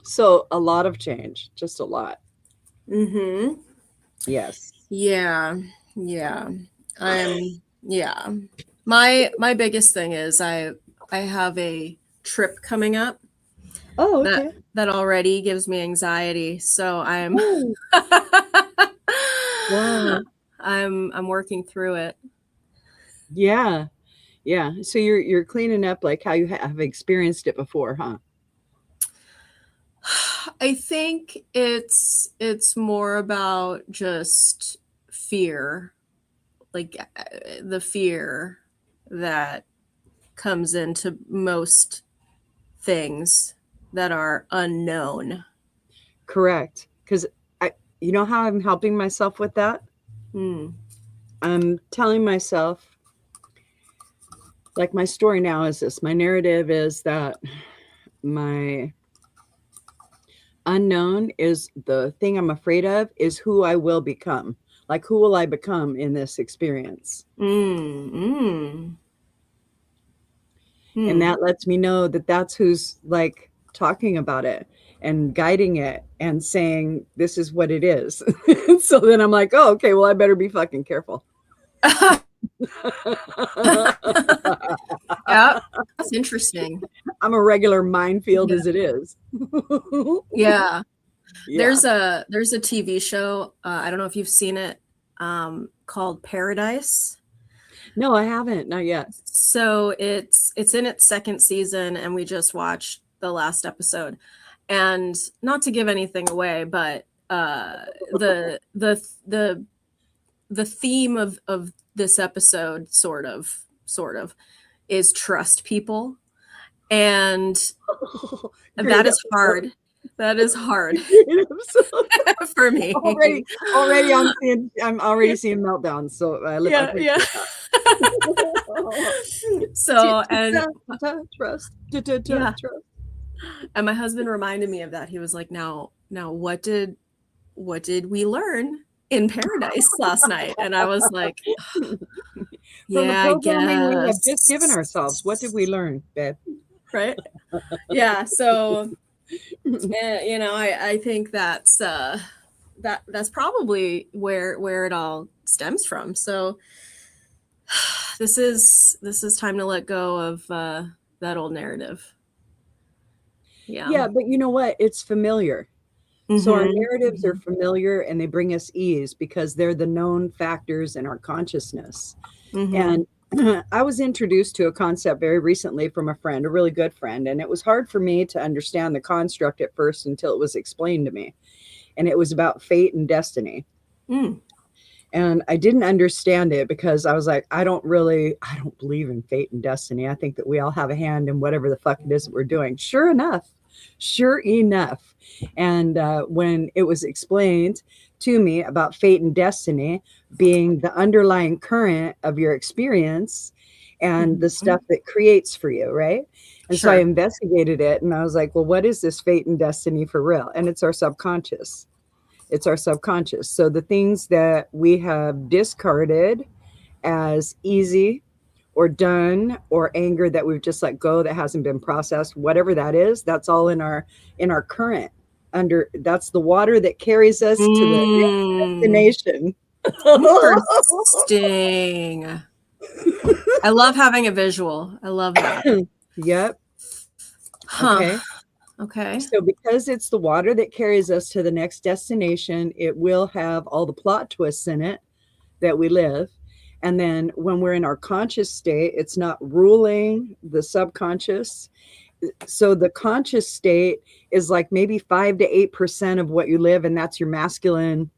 So a lot of change, just a lot. Mm-hmm. Yes. Yeah. Yeah. Yeah. My biggest thing is I have a trip coming up Oh, that okay. that already gives me anxiety. So I'm Oh, wow. I'm working through it. Yeah. Yeah. So you're cleaning up like how you have experienced it before, huh? I think it's more about just fear, like the fear that comes into most things that are unknown. Correct. Because you know how I'm helping myself with that? Mm. I'm telling myself, like, my story now is this, my narrative is that my unknown is the thing I'm afraid of is who I will become. Like, who will I become in this experience? Mm. Mm. And Mm. that lets me know that that's who's like talking about it and guiding it and saying, this is what it is. So then I'm like, oh, okay, well, I better be fucking careful. Yeah, that's interesting. I'm a regular minefield Yeah. as it is. Yeah. Yeah. There's a TV show, I don't know if you've seen it, called Paradise. No, I haven't. Not yet. So it's in its second season, and we just watched the last episode. And not to give anything away, but the theme of this episode sort of is trust people, and Great that is episode. hard. That is hard Great episode. for me. Already I'm already seeing meltdowns. So I Yeah, yeah. appreciate that. So, and Trust. yeah, Trust. and my husband reminded me of that. He was like, now what did we learn in paradise last night? And I was like, From the yeah, I programming we have just given ourselves, what did we guess. learn, babe? Right? Yeah. So, I think that's probably where it all stems from. So this is time to let go of that old narrative. Yeah. Yeah, but you know what? It's familiar. So our Mm-hmm. narratives are Mm-hmm. familiar and they bring us ease because they're the known factors in our consciousness. Mm-hmm. And I was introduced to a concept very recently from a friend, a really good friend, and it was hard for me to understand the construct at first until it was explained to me. And it was about fate and destiny. Mm. And I didn't understand it because I was like, I don't believe in fate and destiny. I think that we all have a hand in whatever the fuck it is that we're doing. Sure enough. And when it was explained to me about fate and destiny being the underlying current of your experience and the Mm-hmm. stuff that creates for you, right? And so I Sure. investigated it and I was like, well, what is this fate and destiny for real? And it's our subconscious. It's our subconscious. So the things that we have discarded as easy or done or anger that we've just let go that hasn't been processed, whatever that is, that's all in our current under that's the water that carries us to the Mm. destination. Interesting. I love having a visual. I love that. Yep. Huh. Okay. Okay. So because it's the water that carries us to the next destination, it will have all the plot twists in it that we live. And then when we're in our conscious state, it's not ruling the subconscious. So the conscious state is like maybe 5 to 8% of what you live, and that's your masculine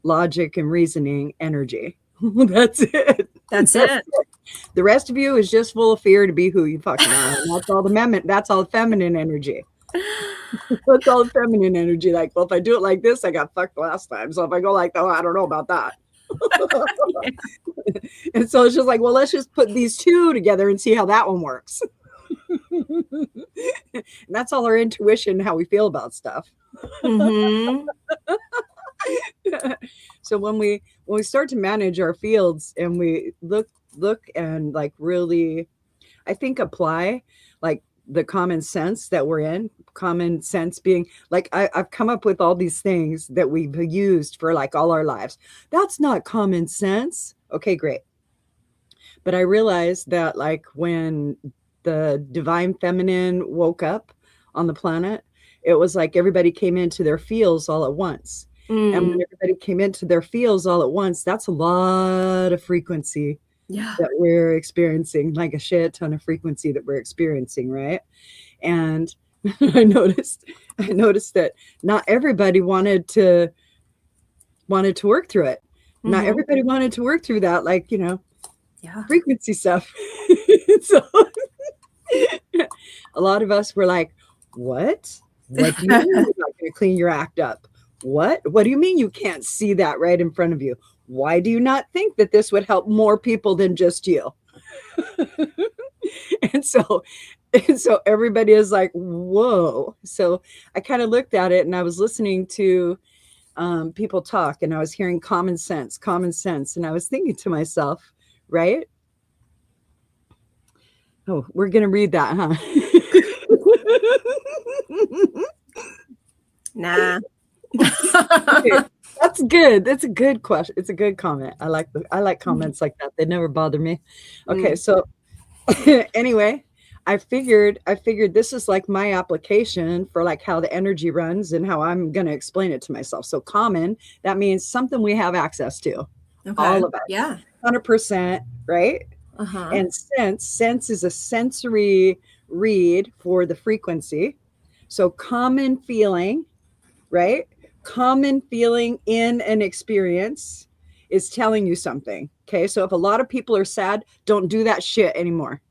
logic and reasoning energy. That's it. That's That's it. it. The rest of you is just full of fear to be who you fucking are. And that's all the feminine energy. That's all the feminine energy. Like, well, if I do it like this, I got fucked last time. So if I go like, oh, I don't know about that. Yeah. And so it's just like, well, let's just put these two together and see how that one works. And that's all our intuition, how we feel about stuff. Mm-hmm. So when we start to manage our fields and we look and like really, I think apply like the common sense that we're in. common sense being like, I've come up with all these things that we've used for like all our lives. That's not common sense. Okay, great. But I realized that like when the divine feminine woke up on the planet, it was like everybody came into their fields all at once. And when everybody came into their fields all at once, that's a lot of frequency Yeah. that we're experiencing, like a shit ton of frequency that we're experiencing, right? And I noticed that not everybody wanted to work through it. Not everybody wanted to work through that, like, Yeah. frequency stuff. So a lot of us were like, what do you mean you're not going to clean your act up? What do you mean you can't see that right in front of you? Why do you not think that this would help more people than just you? and so everybody is like, whoa. So I kind of looked at it, and I was listening to people talk, and I was hearing common sense. And I was thinking to myself, right? Oh, we're going to read that, huh? Nah. Okay, that's good. That's a good question. It's a good comment. I like comments like that. They never bother me. Okay, so anyway, I figured this is like my application for like how the energy runs and how I'm going to explain it to myself. So common, that means something we have access to. Okay. All of it. Yeah. 100%, right? And sense is a sensory read for the frequency. So common feeling, right? Common feeling in an experience is telling you something. Okay. So if a lot of people are sad, don't do that shit anymore.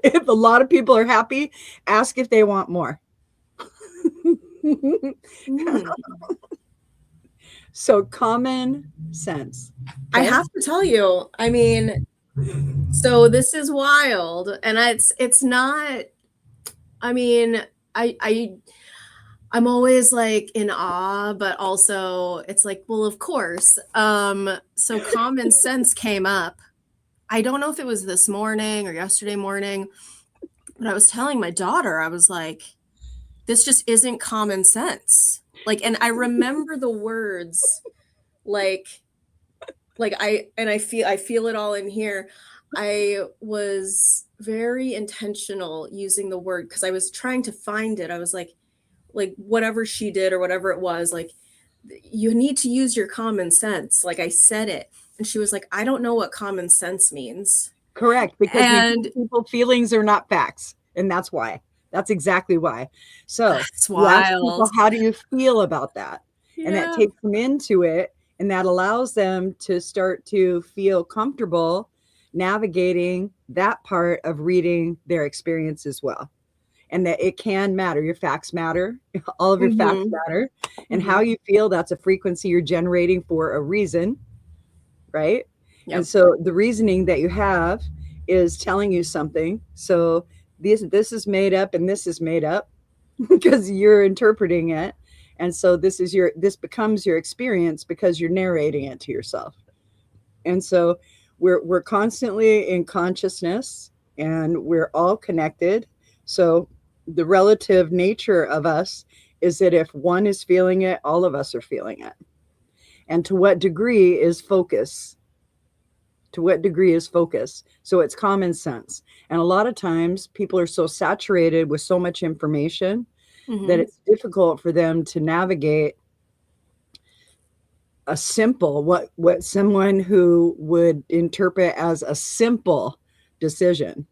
If a lot of people are happy, ask if they want more. So common sense. Okay? I have to tell you, I mean, so this is wild, and it's not, I mean, I'm always like in awe, but also it's like, well, of course. So common sense came up. I don't know if it was this morning or yesterday morning, but I was telling my daughter, I was like, this just isn't common sense. Like, and I remember the words, like I feel it all in here. I was very intentional using the word because I was trying to find it. I was like whatever she did or whatever it was, like, you need to use your common sense. Like, I said it, and she was like, I don't know what common sense means. Correct, because people feelings are not facts, and that's why. That's exactly why. So that's wild. People, how do you feel about that? Yeah. And that takes them into it, and that allows them to start to feel comfortable navigating that part of reading their experience as well. And that it can matter. Your facts matter. All of your facts matter. And how you feel, that's a frequency you're generating for a reason, right? Yep. And so the reasoning that you have is telling you something. So this is made up and this is made up because you're interpreting it. And so this becomes your experience because you're narrating it to yourself. And so we're constantly in consciousness, and we're all connected. So the relative nature of us is that if one is feeling it, all of us are feeling it. And to what degree is focus? To what degree is focus? So it's common sense. And a lot of times people are so saturated with so much information that it's difficult for them to navigate a simple, what someone who would interpret as a simple decision.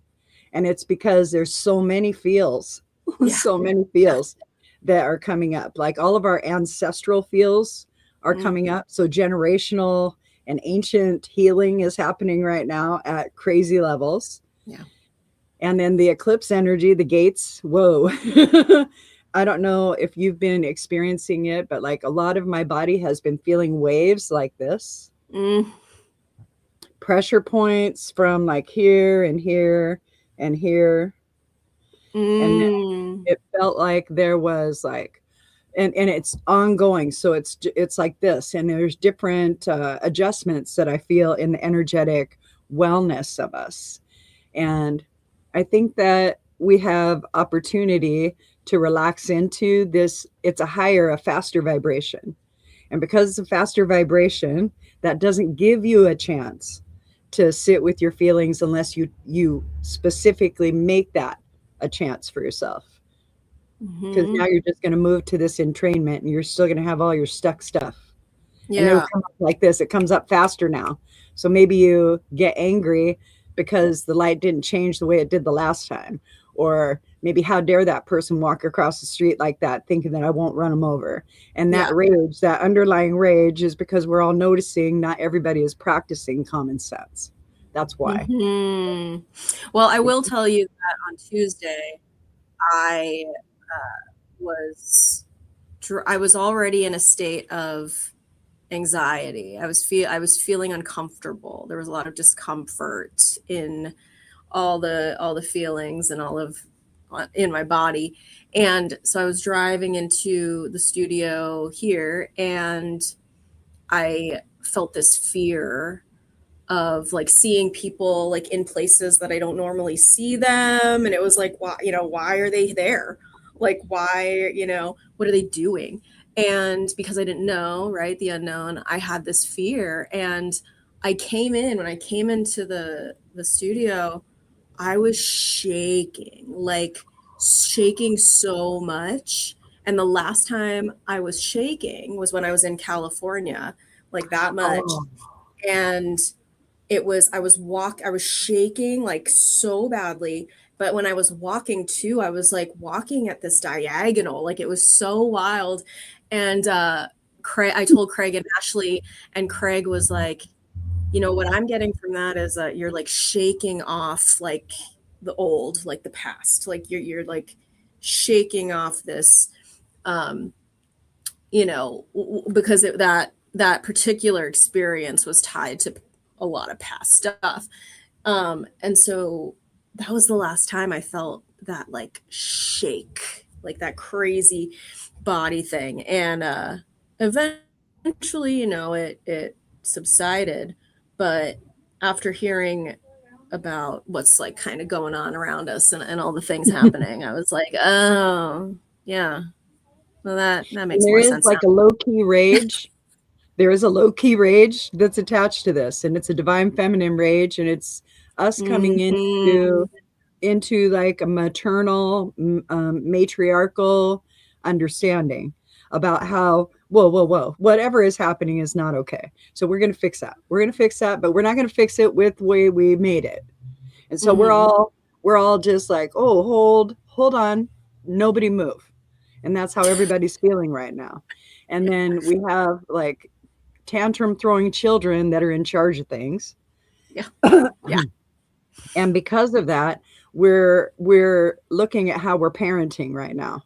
And it's because there's so many feels, so many feels that are coming up. Like all of our ancestral feels are coming up. So generational and ancient healing is happening right now at crazy levels. Yeah. And then the eclipse energy, the gates, whoa. I don't know if you've been experiencing it, but like a lot of my body has been feeling waves like this. Pressure points from like here and here and here. And it felt like there was like, and it's ongoing. So it's like this, and there's different adjustments that I feel in the energetic wellness of us. And I think that we have opportunity to relax into this. It's a faster vibration. And because it's a faster vibration, that doesn't give you a chance to sit with your feelings unless you specifically make that a chance for yourself. Because Mm-hmm. now you're just going to move to this entrainment and you're still going to have all your stuck stuff. And it'll Yeah. come up like this. It comes up faster now. So maybe you get angry because the light didn't change the way it did the last time. Or maybe how dare that person walk across the street like that, thinking that I won't run them over. And that Yeah. rage, that underlying rage, is because we're all noticing not everybody is practicing common sense. That's why. Mm-hmm. Well, I will tell you that on Tuesday, I was I was already in a state of anxiety. I was feeling uncomfortable. There was a lot of discomfort in all the feelings and all of in my body. And so I was driving into the studio here and I felt this fear of like seeing people like in places that I don't normally see them. And it was like, why, why are they there? Like, why, what are they doing? And because I didn't know, right, the unknown, I had this fear. And when I came into the studio, I was shaking, like shaking so much. And the last time I was shaking was when I was in California, like that much. Oh, And I was shaking like so badly. But when I was walking too, I was like walking at this diagonal, like it was so wild. And I told Craig and Ashley, and Craig was like, what I'm getting from that is that you're like shaking off like the old, like the past, like you're like shaking off this, um, because that particular experience was tied to a lot of past stuff. And so that was the last time I felt that like shake, like that crazy body thing. And eventually, it subsided. But after hearing about what's like kind of going on around us and all the things happening, I was like, oh, yeah. Well, that and makes there more is sense now. like a low key rage. There is a low key rage that's attached to this, and it's a divine feminine rage, and it's us coming Mm-hmm. into like a maternal, matriarchal understanding about how, whoa, whatever is happening is not okay. So we're going to fix that. We're going to fix that, but we're not going to fix it with the way we made it. And so Mm-hmm. we're all just like, oh, hold on, nobody move. And that's how everybody's feeling right now. And then we have like tantrum throwing children that are in charge of things. Yeah. Yeah. And because of that, we're looking at how we're parenting right now.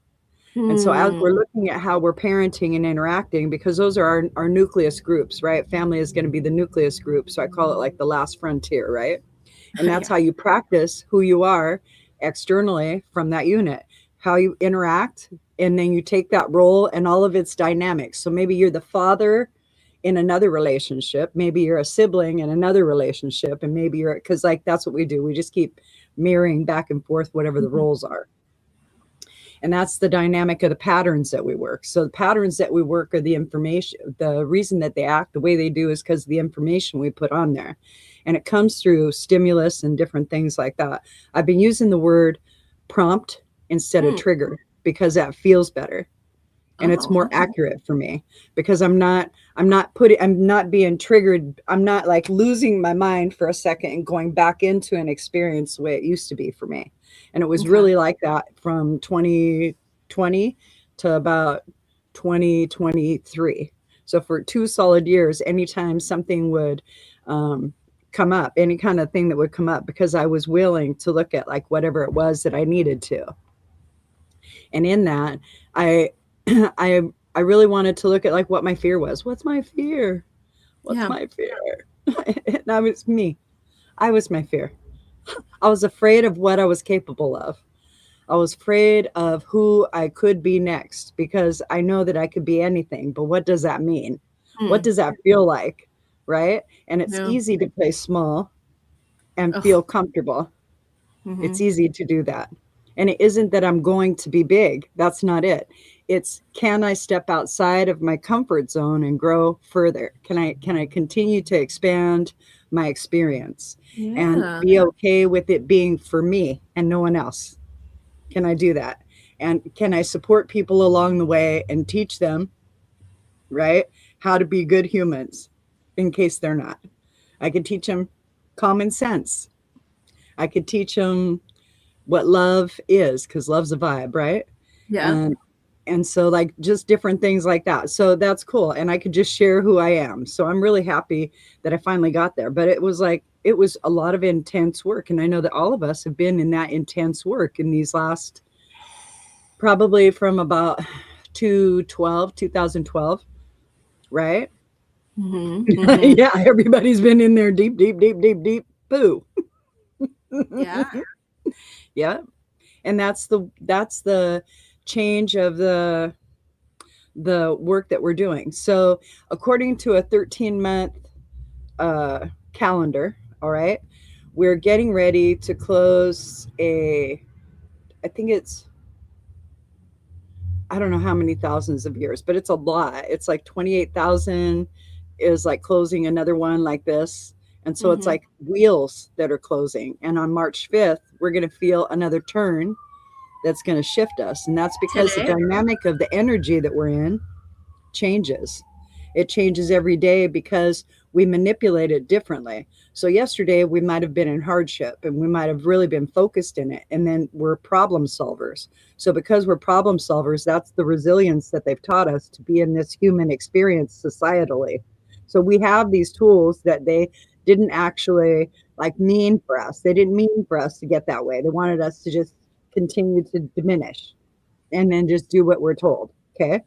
And so as Hmm. we're looking at how we're parenting and interacting, because those are our nucleus groups, right? Family is going to be the nucleus group. So I call it like the last frontier, right? And that's Yeah. how you practice who you are externally from that unit, how you interact. And then you take that role and all of its dynamics. So maybe you're the father in another relationship, maybe you're a sibling in another relationship, and maybe you're, because like that's what we do, we just keep mirroring back and forth whatever the Mhm. roles are. And that's the dynamic of the patterns that we work. So the patterns that we work are the information. The reason that they act the way they do is because of the information we put on there, and it comes through stimulus and different things like that. I've been using the word prompt instead of Hmm. trigger because that feels better and it's Oh, more okay. accurate for me, because I'm not being triggered. I'm not like losing my mind for a second and going back into an experience the way it used to be for me. And it was Okay. really like that from 2020 to about 2023. So for 2 solid years, anytime something would come up, any kind of thing that would come up, because I was willing to look at like whatever it was that I needed to. And in that, I I I really wanted to look at like what my fear was. What's my fear? What's Yeah. my fear? And I was me. I was my fear. I was afraid of what I was capable of. I was afraid of who I could be next, because I know that I could be anything, but what does that mean? What Hmm. does that feel like? Right? And it's Yeah. easy to play small and Oh. feel comfortable. It's Mm-hmm. easy to do that. And it isn't that I'm going to be big. That's not it. It's, can I step outside of my comfort zone and grow further? Can I continue to expand my experience and Yeah. be okay with it being for me and no one else? Can I do that? And can I support people along the way and teach them, right, how to be good humans in case they're not? I could teach them common sense. I could teach them what love is, because love's a vibe, right? Yeah. And so, like, just different things like that. So that's cool, and I could just share who I am. So I'm really happy that I finally got there. But it was like, it was a lot of intense work, and I know that all of us have been in that intense work in these last, probably from about 2012, right? Mm-hmm. Mm-hmm. Yeah, everybody's been in there deep, deep, deep, deep, deep poo. Yeah. Yeah. And that's the change of the work that we're doing. So according to a 13-month calendar, all right, we're getting ready to close a, I think it's, I don't know how many thousands of years, but it's a lot. It's like 28,000 is like closing another one like this. And so it's Mm-hmm. like wheels that are closing. And on March 5th, we're going to feel another turn that's going to shift us. And that's because the Today. dynamic of the energy that we're in changes. It changes every day because we manipulate it differently. So yesterday we might have been in hardship and we might have really been focused in it. And then we're problem solvers. So because we're problem solvers, that's the resilience that they've taught us to be in this human experience societally. So we have these tools that they didn't actually like mean for us. They didn't mean for us to get that way. They wanted us to just continue to diminish and then just do what we're told. Okay.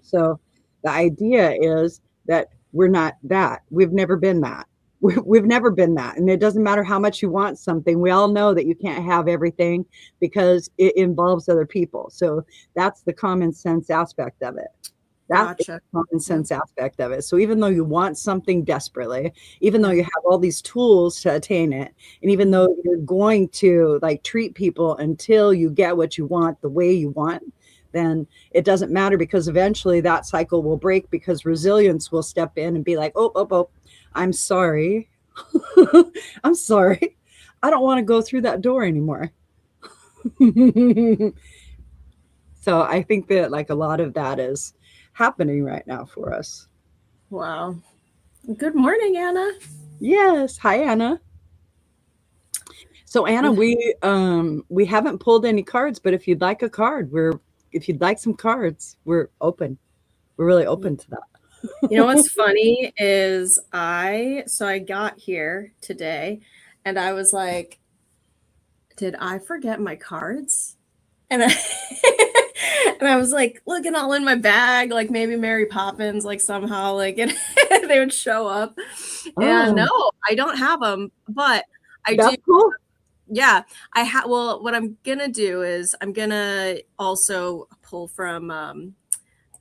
So the idea is that we're not that. We've never been that. We've never been that. And it doesn't matter how much you want something. We all know that you can't have everything because it involves other people. So that's the common sense aspect of it. That is Gotcha. the common Yeah. sense aspect of it. So even though you want something desperately, even though you have all these tools to attain it, and even though you're going to like treat people until you get what you want the way you want, then it doesn't matter because eventually that cycle will break because resilience will step in and be like, oh, oh, oh, I'm sorry. I'm sorry. I don't want to go through that door anymore. So I think that like a lot of that is happening right now for us. Wow. Good morning, Anna. Yes. Hi, Anna. So Anna, we haven't pulled any cards, but if you'd like a card, if you'd like some cards, we're open. We're really open to You know what's that. funny is I got here today and I was like, did I forget my cards? And I and I was like looking all in my bag, like maybe Mary Poppins, like somehow like it, they would show up. And no, Oh, I don't have them, but I do. that's cool. Yeah, I have. Well, what I'm gonna do is I'm gonna also pull from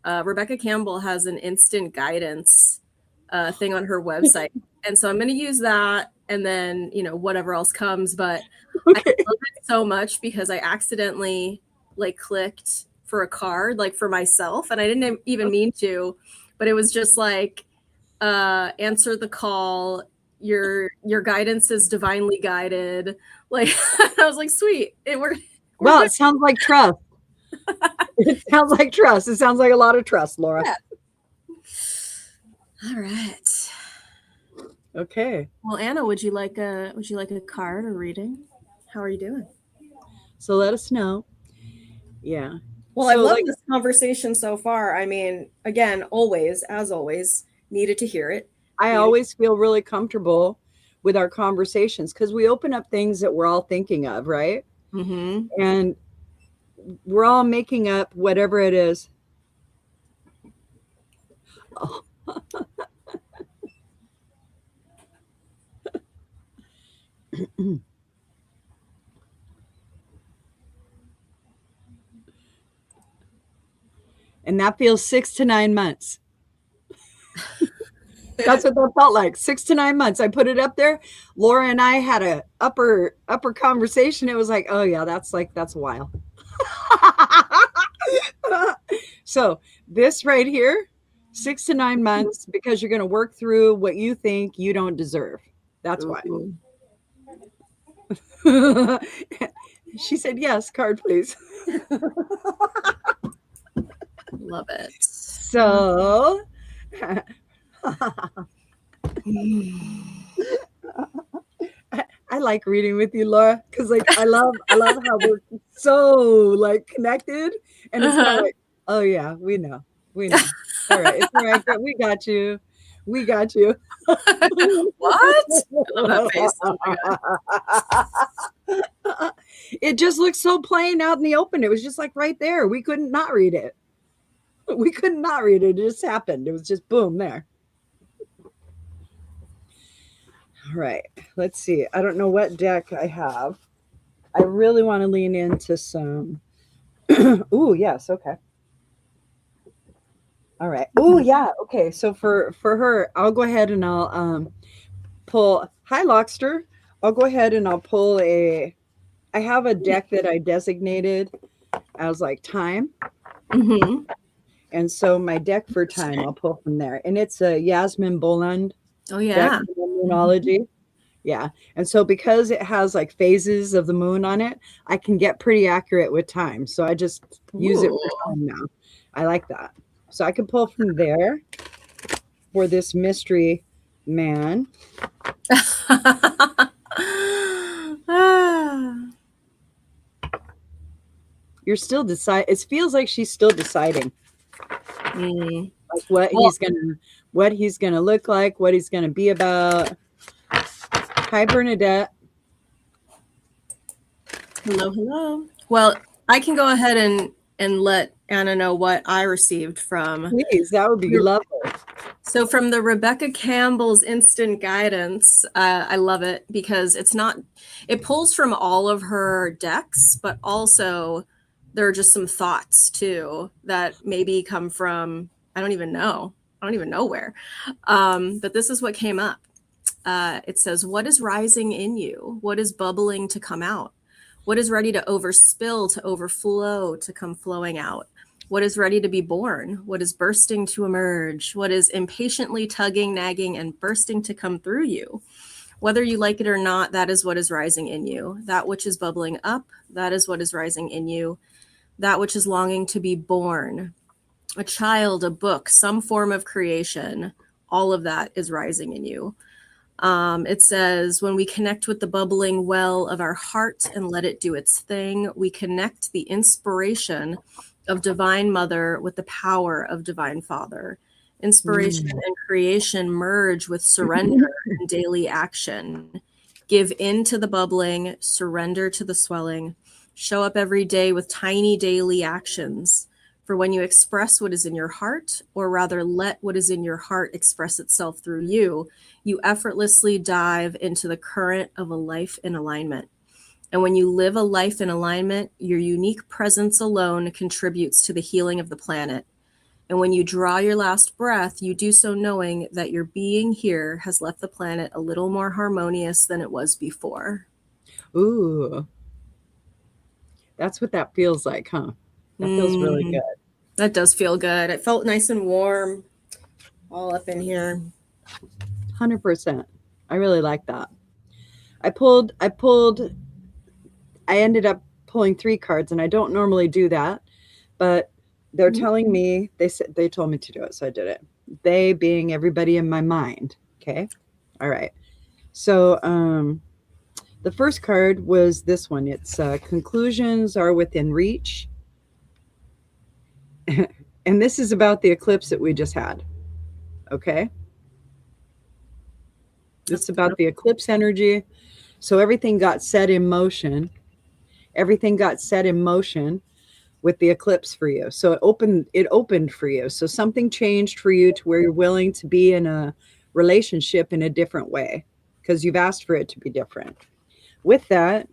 Rebecca Campbell has an instant guidance thing on her website. And so I'm going to use that and then, whatever else comes. But I Okay. love it so much because I accidentally like clicked for a card, like for myself. And I didn't even mean to, but it was just like, answer the call. Your guidance is divinely guided. Like, I was like, sweet. We're Well, good. it sounds like trust. It sounds like trust. It sounds like a lot of trust, Laura. Yeah. All right. Okay. Well, Anna, would you like a card or reading? How are you doing? So let us know. Yeah. Well, I've So loved like this conversation so far. I mean, again, always, as always, needed to hear it. I Needed. always feel really comfortable with our conversations because we open up things that we're all thinking of, right? Mm-hmm. And we're all making up whatever it is. Oh. And that feels 6 to 9 months. That's what that felt like. 6 to 9 months. I put it up there. Laura and I had a upper conversation. It was like, oh yeah, that's a while. So this right here, 6 to 9 months, because you're going to work through what you think you don't deserve. That's why. She said, yes, card, please. Love it. So I like reading with you, Laura, because like I love how we're so like connected, and it's kind of like, oh yeah, we know. All right, it's all right. We got you. What? I love that face. Oh my God. It just looked so plain out in the open. It was just like right there. We couldn't not read it. It just happened. It was just boom there. All right, let's see. I don't know what deck I have. I really want to lean into some. Ooh, yes. Okay. All right. Oh, yeah. Okay. So for her, I'll go ahead and I'll pull. Hi, Lockster. I'll go ahead and I'll pull I have a deck that I designated as like time. Mm-hmm. And so my deck for time, I'll pull from there. And it's a Yasmin Boland. Oh, yeah. Moonology. Yeah. And so because it has like phases of the moon on it, I can get pretty accurate with time. So I just use it for time now. I like that. So I can pull from there for this mystery man. You're still deciding. It feels like she's still deciding. Like what he's gonna look like, what he's gonna be about. Hi, Bernadette. Hello. Well, I can go ahead and let Anna know what I received from. Please, that would be lovely. So from the Rebecca Campbell's Instant Guidance, I love it because it pulls from all of her decks, but also there are just some thoughts too that maybe come from, I don't even know where. But this is what came up. It says, what is rising in you? What is bubbling to come out? What is ready to overspill, to overflow, to come flowing out? What is ready to be born? What is bursting to emerge? What is impatiently tugging, nagging, and bursting to come through you? Whether you like it or not, that is what is rising in you. That which is bubbling up, that is what is rising in you. That which is longing to be born. A child, a book, some form of creation, all of that is rising in you. It says, when we connect with the bubbling well of our heart and let it do its thing, we connect the inspiration of Divine Mother with the power of Divine Father. Inspiration and creation merge with surrender and daily action. Give in to the bubbling, surrender to the swelling. Show up every day with tiny daily actions. For when you express what is in your heart, or rather let what is in your heart express itself through you, you effortlessly dive into the current of a life in alignment. And when you live a life in alignment, your unique presence alone contributes to the healing of the planet. And when you draw your last breath, you do so knowing that your being here has left the planet a little more harmonious than it was before. Ooh. That's what that feels like, huh? That feels really good. That does feel good. It felt nice and warm all up in here. 100%. I really like that. I ended up pulling 3 cards, and I don't normally do that, but they're telling me, they told me to do it, so I did it. They being everybody in my mind. Okay. All right. So the first card was this one. It's conclusions are within reach. And this is about the eclipse that we just had. Okay. This is about the eclipse energy. So everything got set in motion. Everything got set in motion with the eclipse for you. So it opened for you. So something changed for you to where you're willing to be in a relationship in a different way because you've asked for it to be different. With that,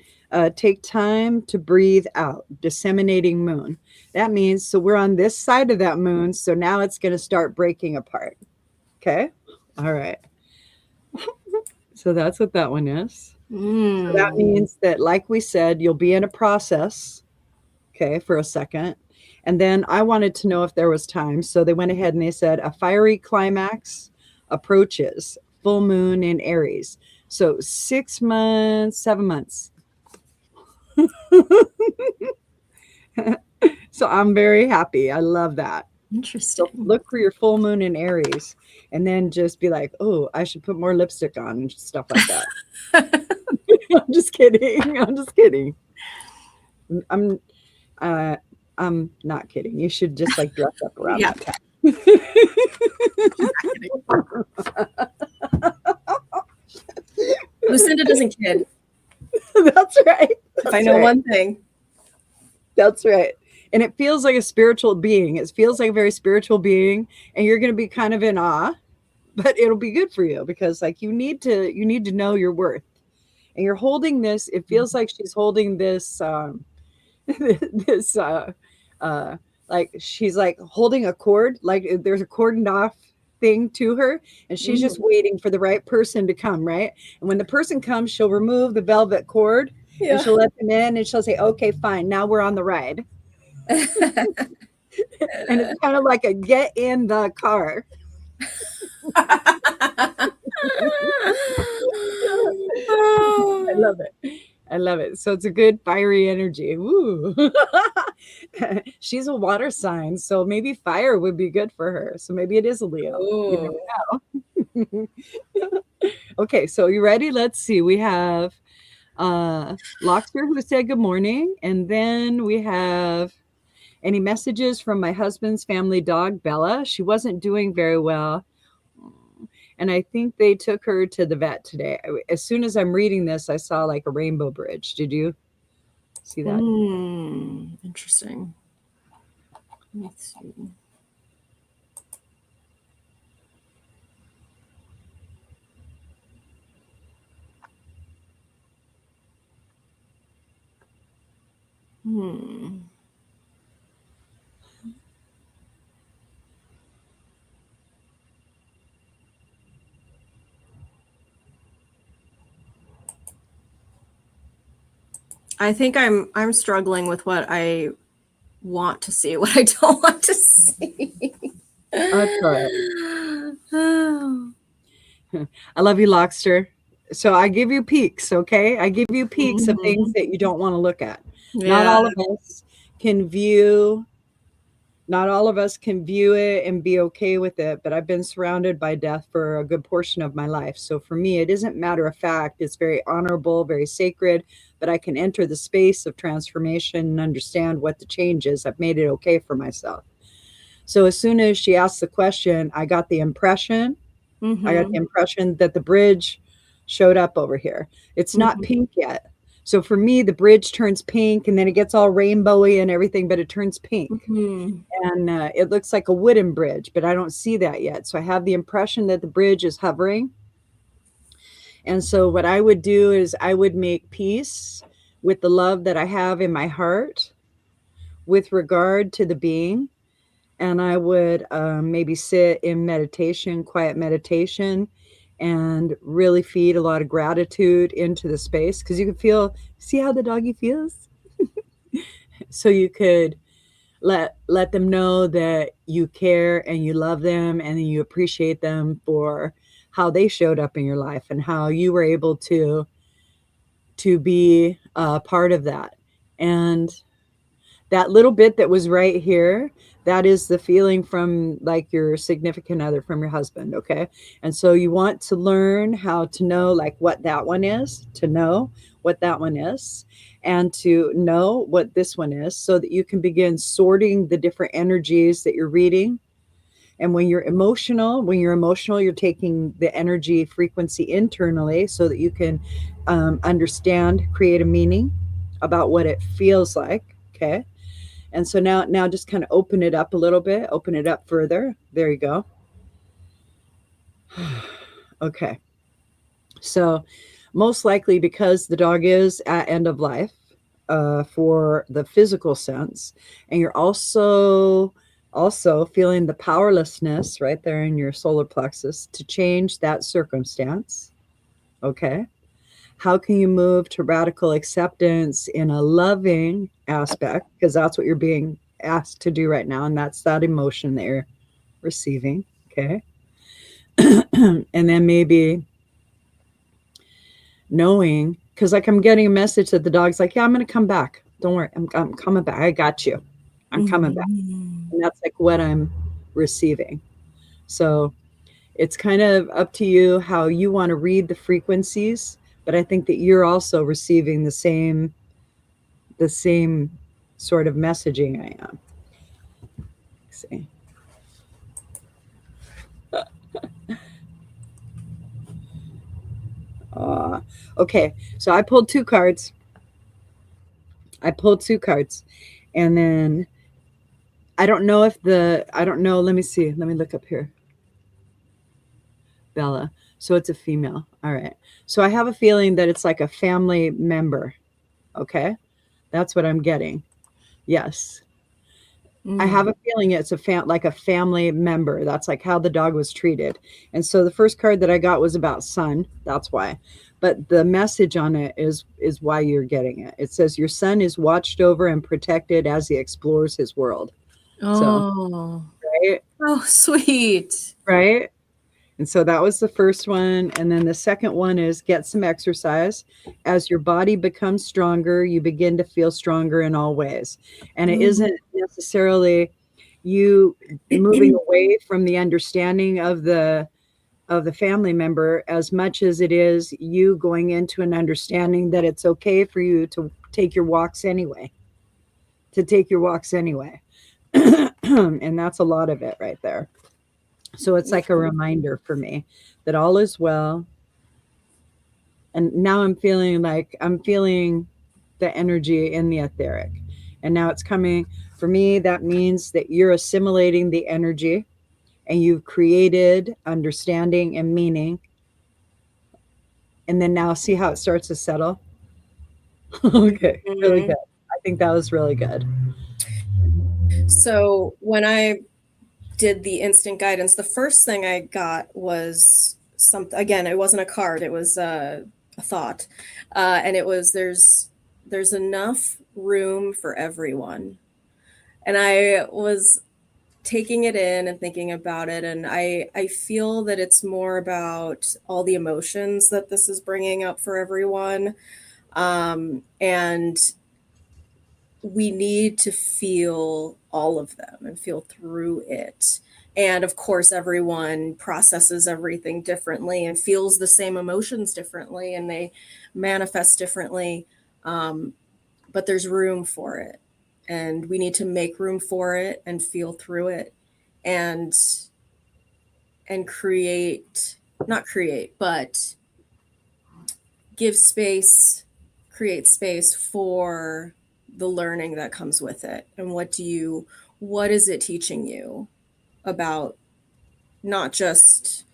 take time to breathe out. Disseminating moon. That means, so we're on this side of that moon. So now it's going to start breaking apart. Okay. All right. So that's what that one is. So that Mm. means that, like we said, you'll be in a process, okay, for a second. And then I wanted to know if there was time. So they went ahead and they said a fiery climax approaches, full moon in Aries. So 6 months, 7 months. So I'm very happy. I love that. So Interesting. look for your full moon in Aries and then just be like, oh, I should put more lipstick on and stuff like that. I'm just kidding. I'm just kidding. I'm uh I'm not kidding. You should just like dress up around Yeah, that time. she's not kidding. Lucinda doesn't kid. That's right. If I That's know right. one thing. That's right. And it feels like a spiritual being. It feels like a very spiritual being, and you're going to be kind of in awe, but it'll be good for you because like you need to know your worth. And you're holding this, it feels like she's holding this this uh like she's like holding a cord, like there's a cordoned off thing to her, and she's just Mm. waiting for the right person to come, right? And when the person comes, she'll remove the velvet cord and Yeah. she'll let them in and she'll say, okay, fine, now we're on the ride. And it's kind of like a get in the car. I love it. I love it. So it's a good fiery energy. Woo. She's a water sign, so maybe fire would be good for her. So maybe it is a Leo. You Oh. never know. Okay, so you ready? Let's see. We have Loxer who said good morning, and then we have any messages from my husband's family dog, Bella. She wasn't doing very well. And I think they took her to the vet today. As soon as I'm reading this, I saw like a rainbow bridge. Did you see that? Interesting. Let's see. Hmm. I think I'm struggling with what I want to see, what I don't want to see. That's all right. I love you, Loxter. So I give you peeks, okay? I give you peeks of things Mhm. that you don't want to look at. Not Yeah. all of us can view not all of us can view it and be okay with it, but I've been surrounded by death for a good portion of my life. So for me, it isn't matter of fact. It's very honorable, very sacred, but I can enter the space of transformation and understand what the change is. I've made it okay for myself. So as soon as she asked the question, I got the Mhm. impression that the bridge showed up over here. It's not Mhm. pink yet. So for me, the bridge turns pink and then it gets all rainbowy and everything, but it turns pink. Mhm. And it looks like a wooden bridge, but I don't see that yet. So I have the impression that the bridge is hovering. And so what I would do is I would make peace with the love that I have in my heart with regard to the being. And I would maybe sit in meditation, quiet meditation, and really feed a lot of gratitude into the space because you can see how the doggy feels. So you could let them know that you care and you love them and you appreciate them for how they showed up in your life and how you were able to be part of that. And that little bit that was right here, that is the feeling from like your significant other, from your husband. Okay. And so you want to learn how to know like what that one is, to know what that one is, and to know what this one is so that you can begin sorting the different energies that you're reading. And when you're emotional, you're taking the energy frequency internally so that you can understand, create a meaning about what it feels like. Okay. And so now just kind of open it up a little bit, open it up further. There you go. Okay. So most likely because the dog is at end of life for the physical sense, and you're also Also, feeling the powerlessness right there in your solar plexus to change that circumstance. Okay. How can you move to radical acceptance in a loving aspect? Because that's what you're being asked to do right now. And that's that emotion that you're receiving. Okay. And then maybe knowing, because like I'm getting a message that the dog's like, yeah, I'm going to come back. Don't worry. I'm coming back. I got you. I'm coming back. Mhm. And that's like what I'm receiving. So it's kind of up to you how you want to read the frequencies, but I think that you're also receiving the same sort of messaging I am. Let's see. Okay, so I pulled two cards. And then I don't know if I don't know. Let me see. Let me look up here. Bella. So it's a female. All right. So I have a feeling that it's like a family member. Okay. That's what I'm getting. Yes. I Mm. have a feeling it's like a family member. That's like how the dog was treated. And so the first card that I got was about son. That's why. But the message on it is why you're getting it. It says your son is watched over and protected as he explores his world. So, Oh, right? oh, sweet. Right? And so that was the first one. And then the second one is get some exercise. As your body becomes stronger, you begin to feel stronger in all ways. And it Mm. isn't necessarily you moving away from the understanding of the family member as much as it is you going into an understanding that it's okay for you to take your walks anyway. To take your walks anyway. And that's a lot of it right there. So it's like a reminder for me that all is well. And now I'm feeling the energy in the etheric. And now it's coming for me. That means that you're assimilating the energy and you've created understanding and meaning. And then now see how it starts to settle. Okay, really Mhm. good. I think that was really good. So when I did the instant guidance, the first thing I got was something. Again, it wasn't a card; it was a thought, and it was there's enough room for everyone. And I was taking it in and thinking about it, and I feel that it's more about all the emotions that this is bringing up for everyone, and we need to feel all of them and feel through it. And of course, everyone processes everything differently and feels the same emotions differently and they manifest differently. Um, but there's room for it. And we need to make room for it and feel through it and create, not create, but give space, create space for the learning that comes with it. And what is it teaching you about not just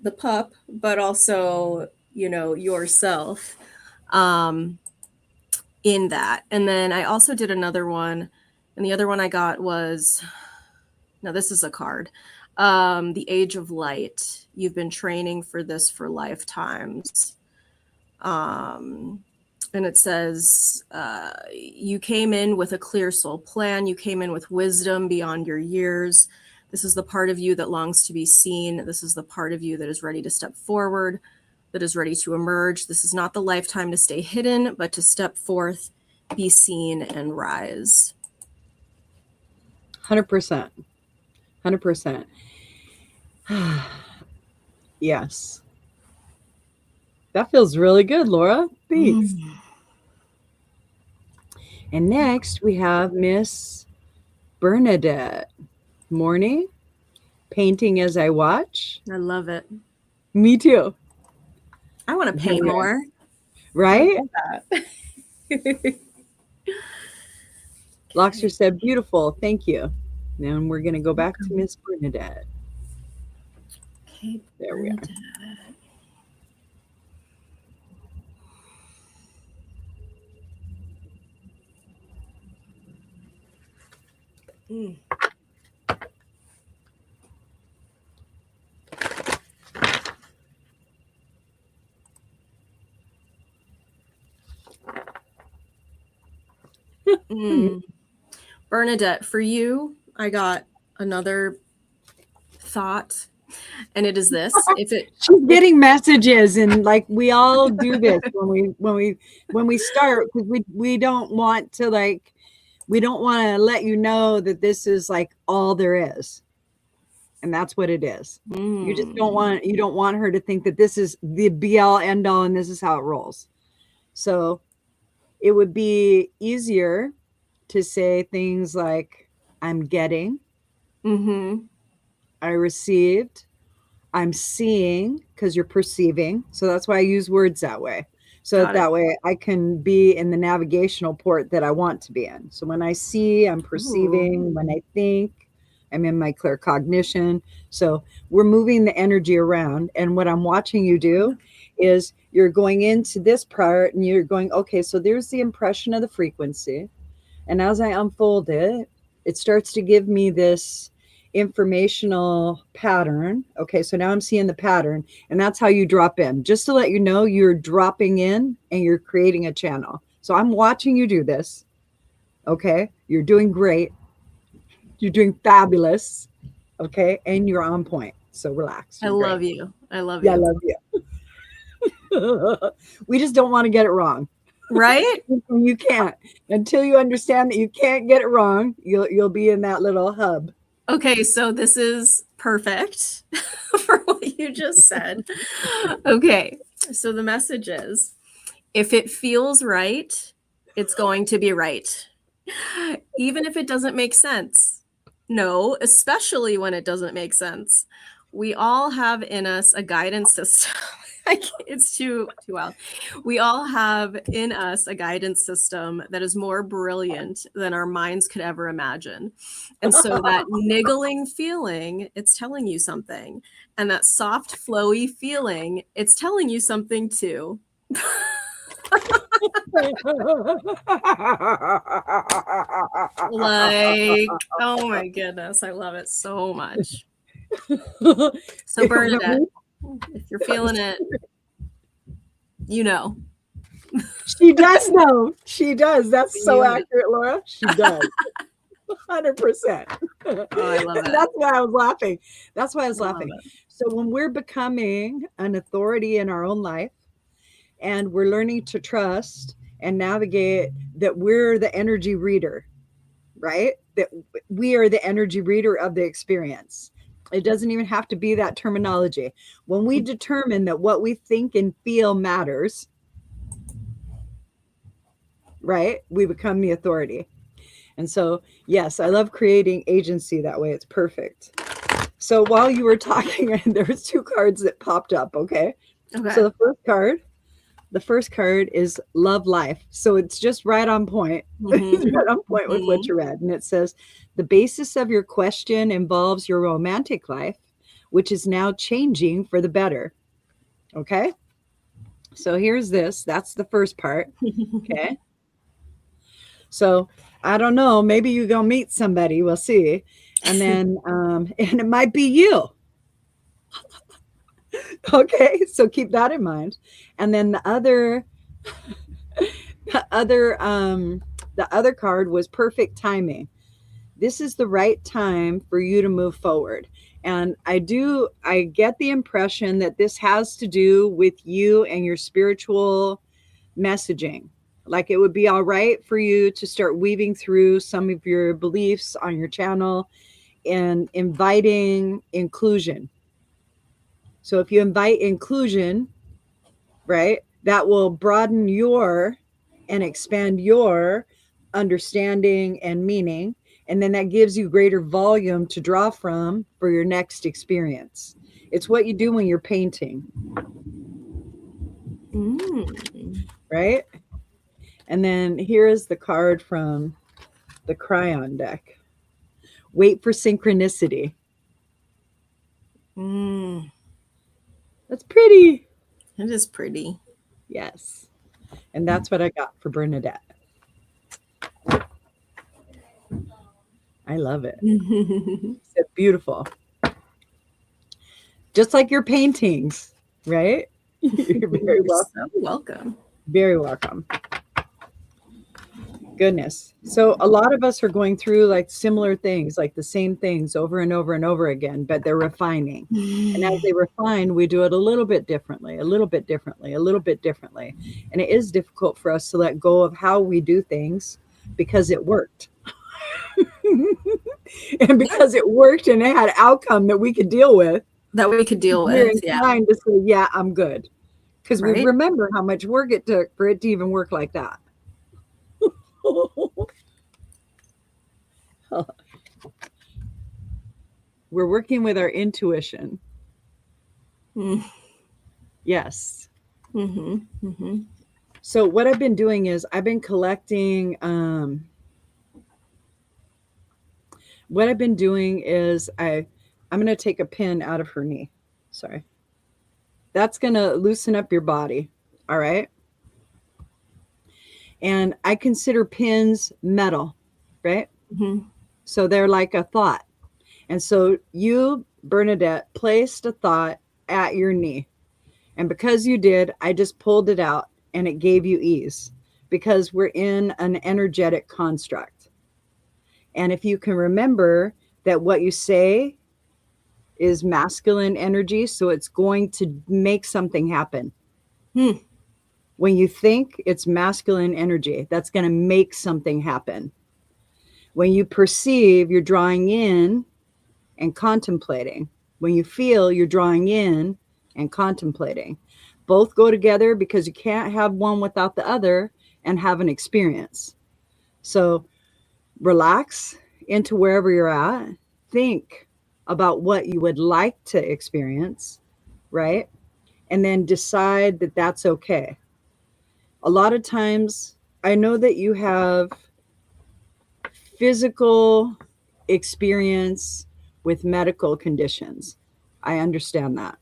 the pup, but also, yourself um, in that. And then I also did another one, and the other one I got was, now this is a card, the Age of Light. You've been training for this for lifetimes. Um, and it says, you came in with a clear soul plan. You came in with wisdom beyond your years. This is the part of you that longs to be seen. This is the part of you that is ready to step forward, that is ready to emerge. This is not the lifetime to stay hidden, but to step forth, be seen, and rise. 100%. 100%. Yes. That feels really good, Laura. Thanks. Mm, And next we have Miss Bernadette. Morning, painting as I watch. I love it. Me too. I want to And here paint we are. more. I Right? love that. Loxer said, beautiful. Thank you. Then we're going to go back to Miss Bernadette. Okay, There we are. Bernadette. Mm. Bernadette, for you, I got another thought, and it is this: she's getting messages, and like we all do this when we start, because we don't want to let you know that this is like all there is, and that's what it is. You just don't want her to think that this is the be all end all and this is how it rolls. So it would be easier to say things like, I'm getting, I received, I'm seeing, because you're perceiving. So that's why I use words that way. So that way I can be in the navigational port that I want to be in. So when I see, I'm perceiving. When I think, I'm in my clear cognition. So we're moving the energy around. And what I'm watching you do is you're going into this part and you're going, okay, so there's the impression of the frequency. And as I unfold it, it starts to give me this informational pattern. Okay, so now I'm seeing the pattern, and that's how you drop in. Just to let you know, you're dropping in and you're creating a channel. So I'm watching you do this. Okay, you're doing great. You're doing fabulous. Okay, and you're on point. So relax. I love you. I love you. I love you. We just don't want to get it wrong. Right? You can't. Until you understand that you can't get it wrong, you'll be in that little hub. Okay, so this is perfect for what you just said. Okay, so the message is, if it feels right, it's going to be right. Even if it doesn't make sense. No, especially when it doesn't make sense. We all have in us a guidance system. It's too wild. We all have in us a guidance system that is more brilliant than our minds could ever imagine. And so that niggling feeling, it's telling you something. And that soft, flowy feeling, it's telling you something too. Like, oh my goodness, I love it so much. So Bernadette, if you're feeling it, you know. She does know. She does. That's so accurate, Laura. She does. 100%. Oh, I love it. That's why I was laughing. That's why I was laughing. So when we're becoming an authority in our own life, and we're learning to trust and navigate that we're the energy reader, right? That we are the energy reader of the experience. It doesn't even have to be that terminology. When we determine that what we think and feel matters, right? We become the authority. And so, yes, I love creating agency that way. It's perfect. So while you were talking, there was 2 cards that popped up, okay? So the first card is love life. So it's just right on point. It's right on point with what you read. And it says, the basis of your question involves your romantic life, which is now changing for the better. Okay. So here's this. That's the first part. Okay. So I don't know. Maybe you're going to meet somebody. We'll see. And then, and it might be you. Okay, so keep that in mind. And then the other card was perfect timing. This is the right time for you to move forward. And I get the impression that this has to do with you and your spiritual messaging. Like it would be all right for you to start weaving through some of your beliefs on your channel and inviting inclusion. So if you invite inclusion, right, that will broaden and expand your understanding and meaning. And then that gives you greater volume to draw from for your next experience. It's what you do when you're painting. Right? And then here is the card from the Cryon deck. Wait for synchronicity. That's pretty. It is pretty. Yes. And that's what I got for Bernadette. I love it. It's beautiful. Just like your paintings, right? You're very welcome. So welcome. Very welcome. goodness. So a lot of us are going through like similar things, like the same things over and over and over again, but they're refining. And as they refine, we do it a little bit differently, a little bit differently, a little bit differently. And it is difficult for us to let go of how we do things because it worked. And because it worked and it had outcome that we could deal with, that we could deal we're with. Yeah. inclined to say, yeah, I'm good. Because we Right. remember how much work it took for it to even work like that. We're working with our intuition. Mm. Yes. Mm-hmm. Mm-hmm. So what I've been doing is I've been collecting. What I've been doing is I'm going to take a pin out of her knee. Sorry. That's going to loosen up your body. All right. And I consider pins metal, right? Mm-hmm. So they're like a thought. And so you, Bernadette, placed a thought at your knee. And because you did, I just pulled it out and it gave you ease because we're in an energetic construct. And if you can remember that what you say is masculine energy, so it's going to make something happen. When you think, it's masculine energy. That's going to make something happen. When you perceive, you're drawing in and contemplating. When you feel, you're drawing in and contemplating. Both go together because you can't have one without the other and have an experience. So relax into wherever you're at. Think about what you would like to experience, right? And then decide that that's okay. A lot of times, I know that you have physical experience with medical conditions. I understand that.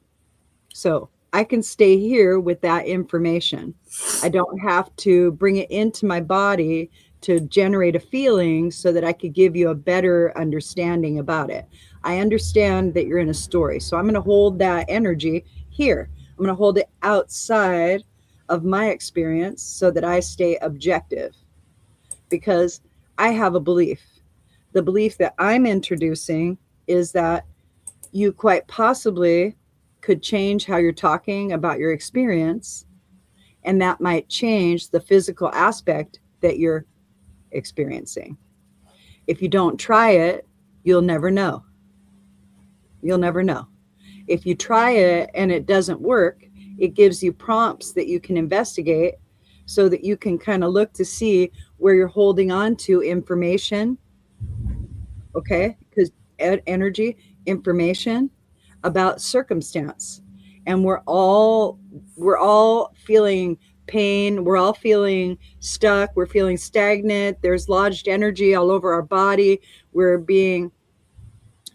So I can stay here with that information. I don't have to bring it into my body to generate a feeling so that I could give you a better understanding about it. I understand that you're in a story. So I'm going to hold that energy here. I'm going to hold it outside of my experience so that I stay objective because I have a belief. The belief that I'm introducing is that you quite possibly could change how you're talking about your experience, and that might change the physical aspect that you're experiencing. If you don't try it, you'll never know. You'll never know. If you try it and it doesn't work, it gives you prompts that you can investigate so that you can kind of look to see where you're holding on to information. Okay? Because energy, information about circumstance. And we're all feeling pain, we're all feeling stuck, we're feeling stagnant, there's lodged energy all over our body, we're being,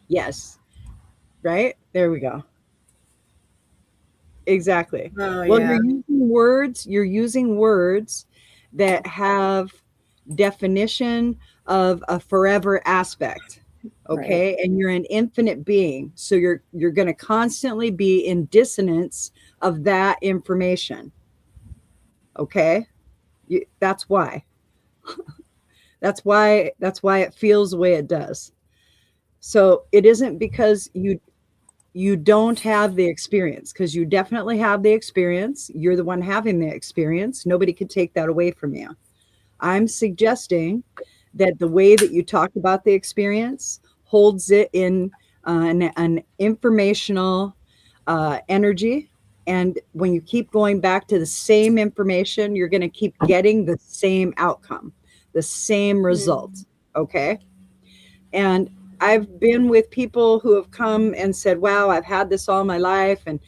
yes, right, there we go, exactly. Well, yeah. you're using words that have definition of a forever aspect. Okay. Right. And you're an infinite being. So you're going to constantly be in dissonance of that information. Okay. That's why. That's why it feels the way it does. So it isn't because you don't have the experience, because you definitely have the experience. You're the one having the experience. Nobody could take that away from you. I'm suggesting that the way that you talk about the experience holds it in an informational energy. And when you keep going back to the same information, you're going to keep getting the same outcome, the same result. Okay. And I've been with people who have come and said, wow, I've had this all my life. And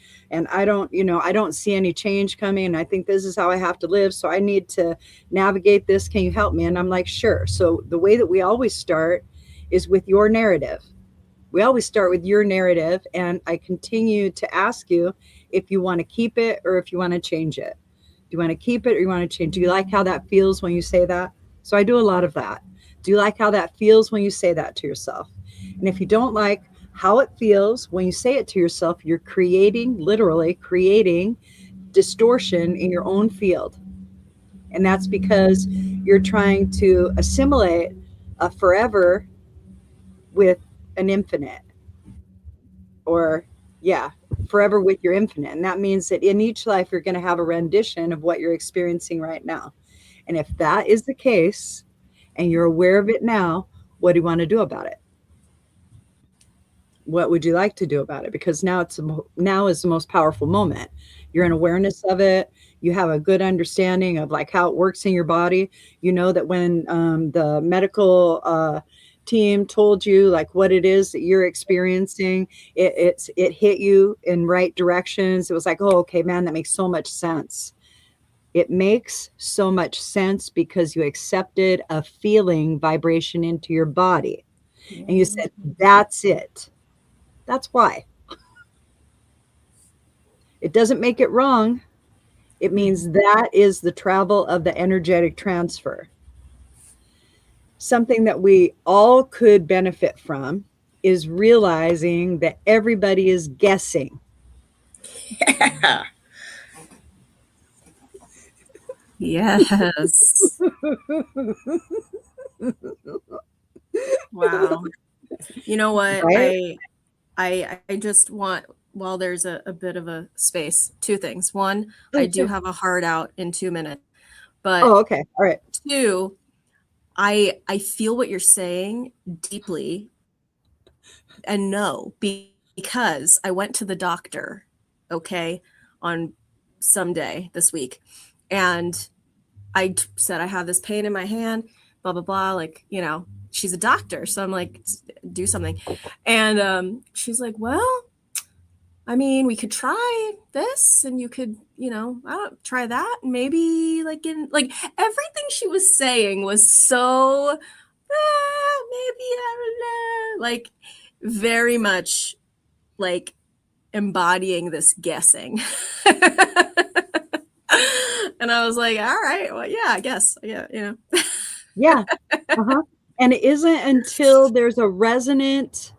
I don't see any change coming. And I think this is how I have to live. So I need to navigate this. Can you help me? And I'm like, sure. So the way that we always start is with your narrative. We always start with your narrative. And I continue to ask you if you want to keep it or if you want to change it. Do you want to keep it or you want to change? Do you like how that feels when you say that? So I do a lot of that. Do you like how that feels when you say that to yourself? And if you don't like how it feels when you say it to yourself, you're literally creating distortion in your own field. And that's because you're trying to assimilate a forever with an infinite, or yeah, forever with your infinite. And that means that in each life, you're going to have a rendition of what you're experiencing right now. And if that is the case and you're aware of it now, what do you want to do about it? What would you like to do about it? Because now is the most powerful moment. You're in awareness of it. You have a good understanding of like how it works in your body. You know that when the medical team told you like what it is that you're experiencing, it hit you in right directions. It was like, oh, okay, man, that makes so much sense. It makes so much sense because you accepted a feeling vibration into your body, and you said, that's it. That's why. It doesn't make it wrong. It means that is the travel of the energetic transfer. Something that we all could benefit from is realizing that everybody is guessing. Yeah. Yes. Wow. You know what? Right? I just want, while there's a bit of a space, two things. One, I Oh, do sure. have a hard out in 2 minutes, but Oh, okay. All right. two, I feel what you're saying deeply, and no, because I went to the doctor, okay, on some day this week, and I said I have this pain in my hand, blah blah blah. Like, you know, she's a doctor, so I'm like, do something, and she's like, well, I mean, we could try this, and you could, you know, I don't try that. Maybe like in like everything she was saying was so maybe I don't know, like very much like embodying this guessing. And I was like, all right, well, yeah, I guess, yeah, you know. Yeah. Uh-huh. And it isn't until there's a resonant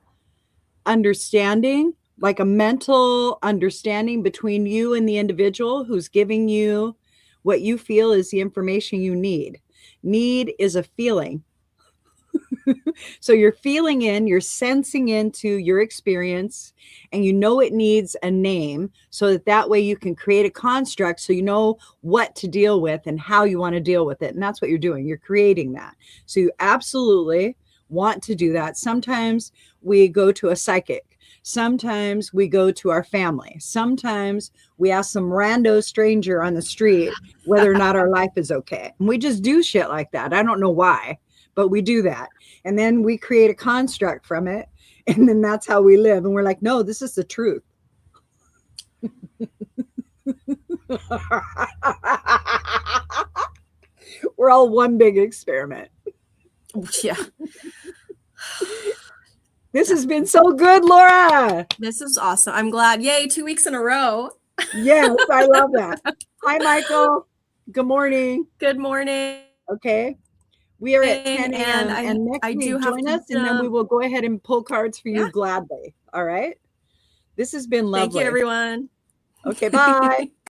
understanding, like a mental understanding between you and the individual who's giving you what you feel is the information you need. Need is a feeling. So you're feeling in, you're sensing into your experience, and you know it needs a name so that way you can create a construct so you know what to deal with and how you want to deal with it. And that's what you're doing. You're creating that. So you absolutely want to do that. Sometimes we go to a psychic. Sometimes we go to our family. Sometimes we ask some rando stranger on the street whether or not our life is okay. And we just do shit like that. I don't know why, but we do that. And then we create a construct from it. And then that's how we live. And we're like, no, this is the truth. We're all one big experiment. Yeah. This has been so good, Laura. This is awesome. I'm glad. Yay, 2 weeks in a row. Yes, I love that. Hi, Michael. Good morning. Good morning. Okay. We are at 10 a.m. And And next I week, do have join to us, and then we will go ahead and pull cards for you Yeah. gladly. All right. This has been lovely. Thank you, everyone. Okay, bye.